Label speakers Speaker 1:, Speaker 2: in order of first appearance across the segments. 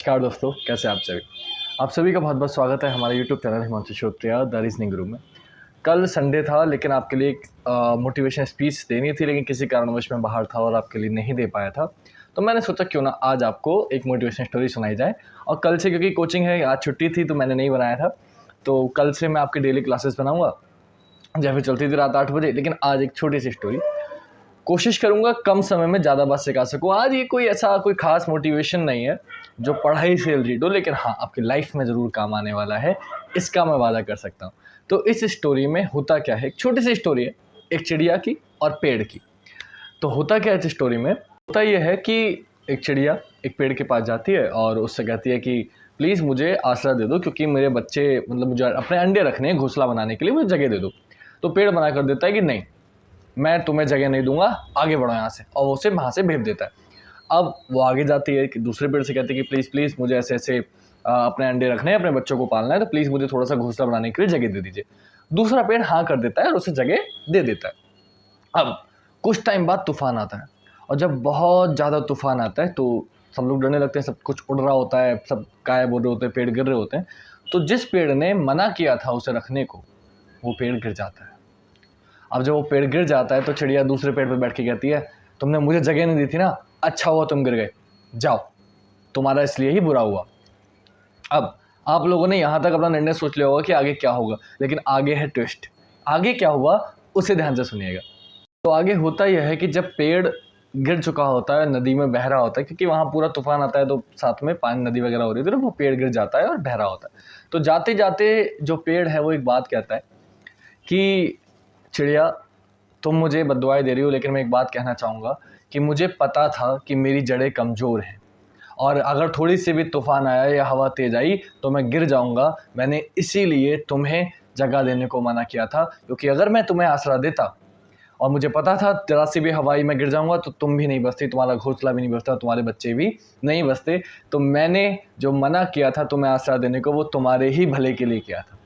Speaker 1: नमस्कार दोस्तों, कैसे आप सभी का बहुत बहुत स्वागत है हमारे YouTube channel Himanshu Shrotriya the reasoning guru में। कल संडे था लेकिन आपके लिए एक मोटिवेशन स्पीच देनी थी, लेकिन किसी कारणवश मैं बाहर था और आपके लिए नहीं दे पाया था। तो मैंने सोचा क्यों ना आज आपको एक मोटिवेशन स्टोरी सुनाई जाए। और कल से क्योंकि कोचिंग है, आज छुट्टी थी तो मैंने नहीं बनाया था, तो कल से मैं आपकी डेली क्लासेस बनाऊँगा जैसे चलती थी रात 8 बजे। लेकिन आज एक छोटी सी स्टोरी, कोशिश करूँगा कम समय में ज़्यादा बात सिखा सकूँ। आज ये कोई खास मोटिवेशन नहीं है जो पढ़ाई से रिलेटेड हो, लेकिन हाँ आपकी लाइफ में ज़रूर काम आने वाला है, इसका मैं वादा कर सकता हूँ। तो इस स्टोरी में होता क्या है, एक छोटी सी स्टोरी है, एक चिड़िया की और पेड़ की। तो होता क्या है इस स्टोरी में, होता ये है कि एक चिड़िया एक पेड़ के पास जाती है और उससे कहती है कि प्लीज़ मुझे आसरा दे दो, क्योंकि मेरे बच्चे मतलब मुझे अपने अंडे रखने हैं, घोंसला बनाने के लिए मुझे जगह दे दो। तो पेड़ मना कर देता है कि नहीं, मैं तुम्हें जगह नहीं दूंगा, आगे बढ़ो यहाँ से, और वो उसे वहाँ से भेज देता है। अब वो आगे जाती है कि दूसरे पेड़ से कहती है कि प्लीज़ प्लीज़ मुझे ऐसे ऐसे अपने अंडे रखने हैं, अपने बच्चों को पालना है, तो प्लीज़ मुझे थोड़ा सा घोंसला बनाने के लिए जगह दे दीजिए। दूसरा पेड़ हाँ कर देता है और उसे जगह दे देता है। अब कुछ टाइम बाद तूफान आता है, और जब बहुत ज़्यादा तूफान आता है तो सब लोग डरने लगते हैं, सब कुछ उड़ रहा होता है, सब गायब हो रहे होते हैं, पेड़ गिर रहे होते हैं। तो जिस पेड़ ने मना किया था उसे रखने को, वो पेड़ गिर जाता है। अब जब वो पेड़ गिर जाता है तो चिड़िया दूसरे पेड़ पर बैठ के कहती है, तुमने मुझे जगह नहीं दी थी ना, अच्छा हुआ तुम गिर गए, जाओ, तुम्हारा इसलिए ही बुरा हुआ। अब आप लोगों ने यहाँ तक अपना निर्णय सोच लिया होगा कि आगे क्या होगा, लेकिन आगे है ट्विस्ट। आगे क्या हुआ उसे ध्यान से सुनिएगा। तो आगे होता यह है कि जब पेड़ गिर चुका होता है, नदी में बह रहा होता है, क्योंकि वहाँ पूरा तूफान आता है तो साथ में पानी नदी वगैरह हो रही थी, तो वो पेड़ गिर जाता है और बह रहा होता है। तो जाते जाते जो पेड़ है वो एक बात कहता है कि चिड़िया, तुम मुझे बद्दुआएं दे रही हो, लेकिन मैं एक बात कहना चाहूँगा कि मुझे पता था कि मेरी जड़ें कमज़ोर हैं, और अगर थोड़ी सी भी तूफ़ान आया या हवा तेज़ आई तो मैं गिर जाऊँगा। मैंने इसीलिए तुम्हें जगह देने को मना किया था, क्योंकि अगर मैं तुम्हें आसरा देता और मुझे पता था ज़रा सी भी हवाई में गिर जाऊँगा तो तुम भी नहीं बचती, तुम्हारा घोंसला भी नहीं बचता, तुम्हारे बच्चे भी नहीं बचते। तो मैंने जो मना किया था तुम्हें आसरा देने को, वो तुम्हारे ही भले के लिए किया था।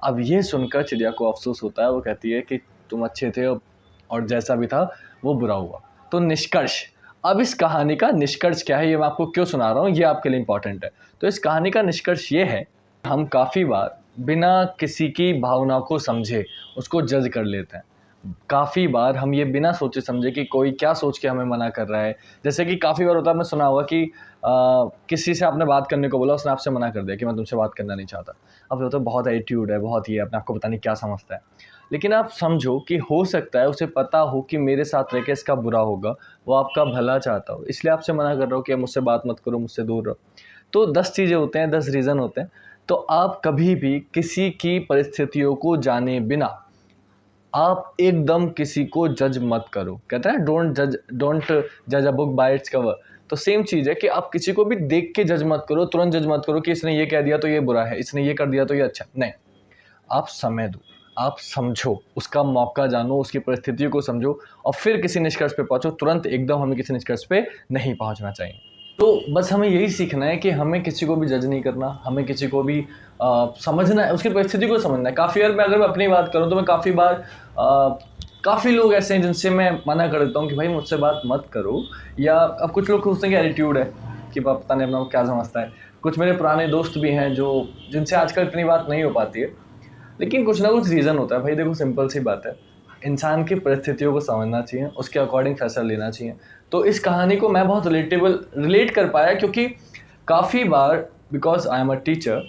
Speaker 1: अब ये सुनकर चिड़िया को अफसोस होता है, वो कहती है कि तुम अच्छे थे और जैसा भी था वो बुरा हुआ। तो निष्कर्ष, अब इस कहानी का निष्कर्ष क्या है, ये मैं आपको क्यों सुना रहा हूँ, ये आपके लिए इम्पॉर्टेंट है। तो इस कहानी का निष्कर्ष ये है, हम काफ़ी बार बिना किसी की भावना को समझे उसको जज कर लेते हैं। काफ़ी बार हम ये बिना सोचे समझे कि कोई क्या सोच के हमें मना कर रहा है। जैसे कि काफ़ी बार होता है, मैं सुना होगा कि किसी से आपने बात करने को बोला, उसने आपसे मना कर दिया कि मैं तुमसे बात करना नहीं चाहता। अब होता है बहुत एटीट्यूड है, बहुत ही है, अपने आपको पता नहीं क्या समझता है। लेकिन आप समझो कि हो सकता है उसे पता हो कि मेरे साथ रह के इसका बुरा होगा, वो आपका भला चाहता हो, इसलिए आपसे मना कर रहा हो कि मुझसे बात मत करो, मुझसे दूर रहो। तो 10 चीज़ें होते हैं, 10 रीज़न होते हैं। तो आप कभी भी किसी की परिस्थितियों को जाने बिना आप एकदम किसी को जज मत करो। कहते हैं डोंट जज a book by its cover. तो सेम चीज़ है कि आप किसी को भी देख के जज मत करो, तुरंत जज मत करो कि इसने ये कह दिया तो ये बुरा है, इसने ये कर दिया तो ये अच्छा। नहीं, आप समय दो, आप समझो, उसका मौका जानो, उसकी परिस्थितियों को समझो और फिर किसी निष्कर्ष पे पहुँचो। तुरंत एकदम हमें किसी निष्कर्ष पे नहीं पहुँचना चाहिए। तो बस हमें यही सीखना है कि हमें किसी को भी जज नहीं करना, हमें किसी को भी समझना है, उसकी परिस्थिति को समझना है। काफ़ी बार मैं अगर अपनी बात करूँ तो मैं काफ़ी बार काफ़ी लोग ऐसे हैं जिनसे मैं मना कर देता हूँ कि भाई मुझसे बात मत करो। या अब कुछ लोग सोचते हैं कि एटीट्यूड है कि पता नहीं अपना क्या समझता है। कुछ मेरे पुराने दोस्त भी हैं जो जिनसे आजकल इतनी बात नहीं हो पाती है, लेकिन कुछ ना कुछ रीज़न होता है। भाई देखो, सिंपल सी बात है, इंसान की परिस्थितियों को समझना चाहिए, उसके अकॉर्डिंग फैसला लेना चाहिए। तो इस कहानी को मैं बहुत रिलेट कर पाया, क्योंकि काफ़ी बार because I am a teacher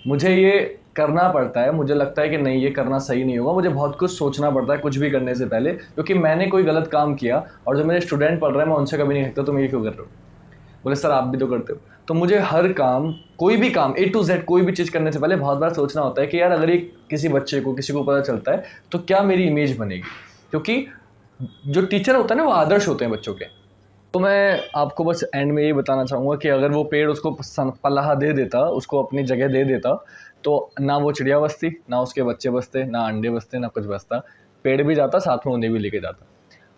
Speaker 1: मुझे ये करना पड़ता है। मुझे लगता है कि नहीं, ये करना सही नहीं होगा, मुझे बहुत कुछ सोचना पड़ता है कुछ भी करने से पहले, क्योंकि मैंने कोई गलत काम किया और जो मेरे स्टूडेंट पढ़ रहे हैं मैं उनसे कभी नहीं कहता तुम ये क्यों कर रहे हो। बोले सर आप भी तो करते हो। तो मुझे हर काम, कोई भी काम A to Z कोई भी चीज़ करने से पहले बहुत बार सोचना होता है कि यार अगर ये किसी बच्चे को, किसी को पता चलता है तो क्या मेरी इमेज बनेगी, क्योंकि जो टीचर होता है ना वो आदर्श होते हैं बच्चों के। तो मैं आपको बस एंड में ये बताना चाहूँगा कि अगर वो पेड़ उसको पनाह दे देता, उसको अपनी जगह दे देता, तो ना वो चिड़िया बचती, ना उसके बच्चे बचते, ना अंडे बचते, ना कुछ बचता। पेड़ भी जाता, साथ में उन्हें भी लेके जाता।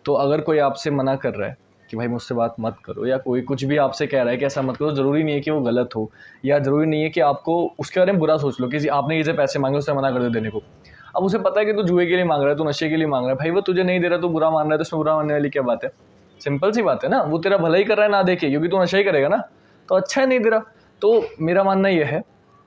Speaker 1: तो अगर कोई आपसे मना कर रहा है कि भाई मुझसे बात मत करो, या कोई कुछ भी आपसे कह रहा है कि ऐसा मत करो, ज़रूरी नहीं है कि वो गलत हो, या ज़रूरी नहीं है कि आपको उसके बारे में बुरा सोच लो कि आपने ये पैसे मांगे उससे मना कर दो देने को। अब उसे पता है कि तू जुए के लिए मांग रहा है, तू नशे के लिए मांग रहा है, भाई वो तुझे नहीं दे रहा, तू बुरा मान रहा है, तो उसमें बुरा मानने वाली क्या बात है। सिंपल सी बात है ना, वो तेरा भला ही कर रहा है ना देखे, क्योंकि तू नशा ही करेगा ना, तो अच्छा है नहीं दे रहा। तो मेरा मानना यह है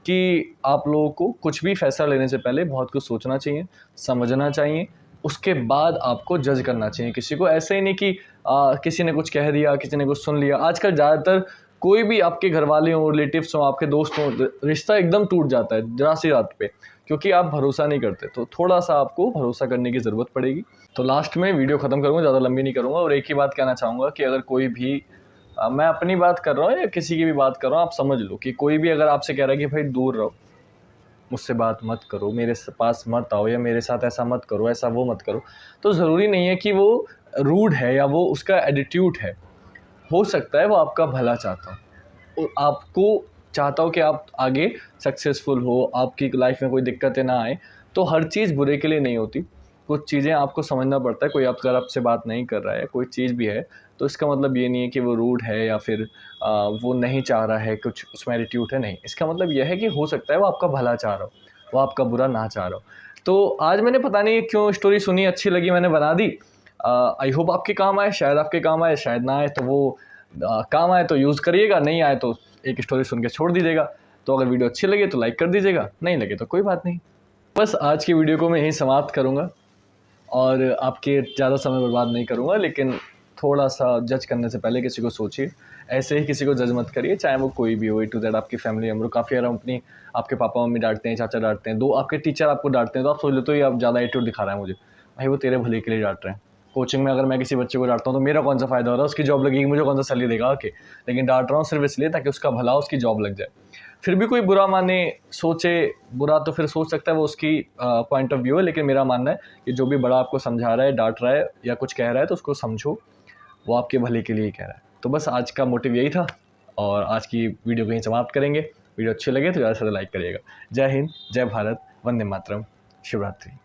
Speaker 1: कि आप लोगों को कुछ भी फैसला लेने से पहले बहुत कुछ सोचना चाहिए, समझना चाहिए, उसके बाद आपको जज करना चाहिए किसी को। ऐसे ही नहीं कि किसी ने कुछ कह दिया, किसी ने कुछ सुन लिया। आजकल ज़्यादातर कोई भी आपके घर वाले हों, रिलेटिव्स हों, आपके दोस्त हों, रिश्ता एकदम टूट जाता है ज़रा सी बात पे, क्योंकि आप भरोसा नहीं करते। तो थोड़ा सा आपको भरोसा करने की ज़रूरत पड़ेगी। तो लास्ट में वीडियो ख़त्म करूँगा, ज़्यादा लंबी नहीं करूँगा, और एक ही बात कहना चाहूँगा कि अगर कोई भी मैं अपनी बात कर रहा हूँ या किसी की भी बात कर रहा हूँ, आप समझ लो कि कोई भी अगर आपसे कह रहा है कि भाई दूर रहो, मुझसे बात मत करो, मेरे पास मत आओ, या मेरे साथ ऐसा मत करो, ऐसा वो मत करो, तो ज़रूरी नहीं है कि वो रूड है या वो उसका एटीट्यूड है। हो सकता है वो आपका भला चाहता हो, और आपको चाहता हो कि आप आगे सक्सेसफुल हो, आपकी लाइफ में कोई दिक्कतें ना आए। तो हर चीज़ बुरे के लिए नहीं होती, कुछ चीज़ें आपको समझना पड़ता है। कोई अगर आपसे बात नहीं कर रहा है, कोई चीज़ भी है, तो इसका मतलब ये नहीं है कि वो रूड है या फिर वो नहीं चाह रहा है, कुछ उसमें एटीट्यूड है, नहीं। इसका मतलब यह है कि हो सकता है वो आपका भला चाह रहा हो, वो आपका बुरा ना चाह रहा हो। तो आज मैंने पता नहीं क्यों स्टोरी सुनी, अच्छी लगी, मैंने बना दी। आई होप आपके काम आए, शायद आपके काम आए, शायद ना आए। तो वो काम आए तो यूज़ करिएगा, नहीं आए तो एक स्टोरी सुन के छोड़ दीजिएगा। तो अगर वीडियो अच्छी लगे तो लाइक कर दीजिएगा, नहीं लगे तो कोई बात नहीं। बस आज की वीडियो को मैं यहीं समाप्त करूँगा, और आपके ज़्यादा समय बर्बाद नहीं करूँगा, लेकिन थोड़ा सा जज करने से पहले किसी को सोचिए। ऐसे ही किसी को जज मत करिए, चाहे वो कोई भी हो, A to Z आपकी फैमिली मेम्बर। काफ़ी बार अपनी आपके पापा मम्मी डांटते हैं, चाचा डांटते हैं, दो आपके टीचर आपको डांटते हैं, तो आप सोच लेते हो ये आप ज़्यादा एटीट्यूड दिखा रहा है मुझे। भाई वो तेरे भले के लिए डांट रहे हैं। कोचिंग में अगर मैं किसी बच्चे को डांटता हूँ तो मेरा कौन सा फ़ायदा हो रहा है, उसकी जॉब लगेगी, मुझे कौन सा सैलरी देगा आके। लेकिन डांट रहा हूँ सिर्फ इसलिए ताकि उसका भला, उसकी जॉब लग जाए। फिर भी कोई बुरा माने, सोचे बुरा, तो फिर सोच सकता है, वो उसकी पॉइंट ऑफ व्यू है। लेकिन मेरा मानना है कि जो भी बड़ा आपको समझा रहा है, डांट रहा है या कुछ कह रहा है, तो उसको समझो, वो आपके भले के लिए ही कह रहा है। तो बस आज का मोटिव यही था, और आज की वीडियो को यहीं समाप्त करेंगे। वीडियो अच्छी लगे तो ज़्यादा से ज़्यादा लाइक करिएगा। जय हिंद, जय भारत, वंदे मातरम, शिवरात्रि।